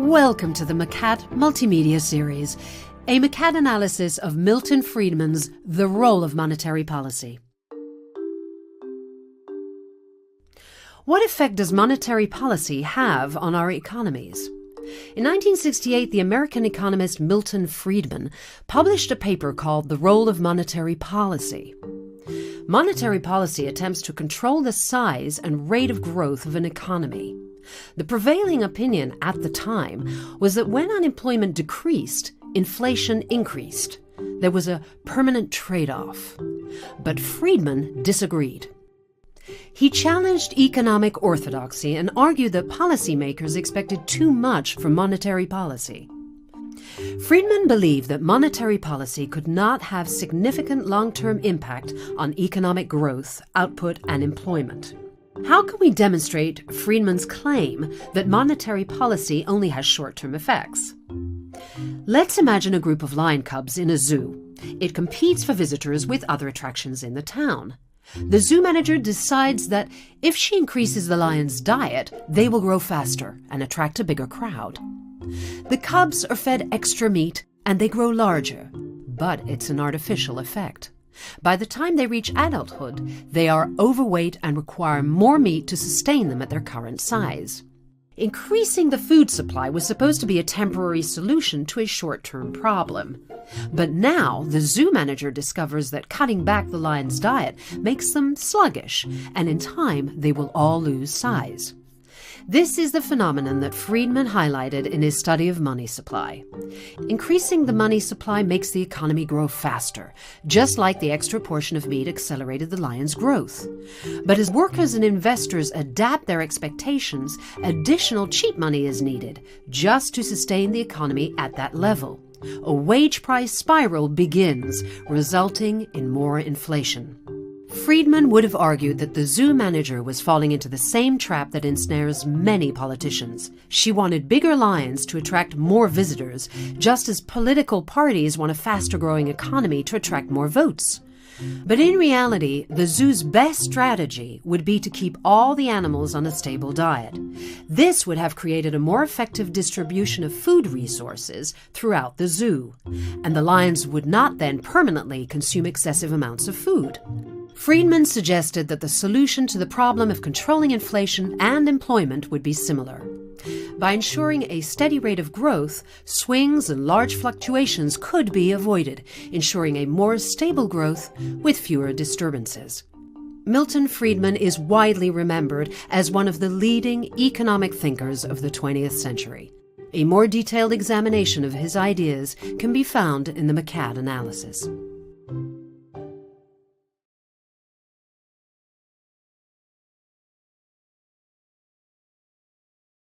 Welcome to the McCat Multimedia Series, a McCat analysis of Milton Friedman's The Role of Monetary Policy. What effect does monetary policy have on our economies? In 1968, the American economist Milton Friedman published a paper called The Role of Monetary Policy. Monetary policy attempts to control the size and rate of growth of an economy. The prevailing opinion at the time was that when unemployment decreased, inflation increased. There was a permanent trade-off. But Friedman disagreed. He challenged economic orthodoxy and argued that policymakers expected too much from monetary policy. Friedman believed that monetary policy could not have significant long-term impact on economic growth, output, and employment. How can we demonstrate Friedman's claim that monetary policy only has short-term effects? Let's imagine a group of lion cubs in a zoo. It competes for visitors with other attractions in the town. The zoo manager decides that if she increases the lions' diet, they will grow faster and attract a bigger crowd. The cubs are fed extra meat and they grow larger, but it's an artificial effect. By the time they reach adulthood, they are overweight and require more meat to sustain them at their current size. Increasing the food supply was supposed to be a temporary solution to a short-term problem. But now the zoo manager discovers that cutting back the lion's diet makes them sluggish, and in time they will all lose size. This is the phenomenon that Friedman highlighted in his study of money supply. Increasing the money supply makes the economy grow faster, just like the extra portion of meat accelerated the lion's growth. But as workers and investors adapt their expectations, additional cheap money is needed just to sustain the economy at that level. A wage price spiral begins, resulting in more inflation. Friedman would have argued that the zoo manager was falling into the same trap that ensnares many politicians. She wanted bigger lions to attract more visitors, just as political parties want a faster-growing economy to attract more votes. But in reality, the zoo's best strategy would be to keep all the animals on a stable diet. This would have created a more effective distribution of food resources throughout the zoo, and the lions would not then permanently consume excessive amounts of food. Friedman suggested that the solution to the problem of controlling inflation and employment would be similar. By ensuring a steady rate of growth, swings and large fluctuations could be avoided, ensuring a more stable growth with fewer disturbances. Milton Friedman is widely remembered as one of the leading economic thinkers of the 20th century. A more detailed examination of his ideas can be found in the McCat analysis.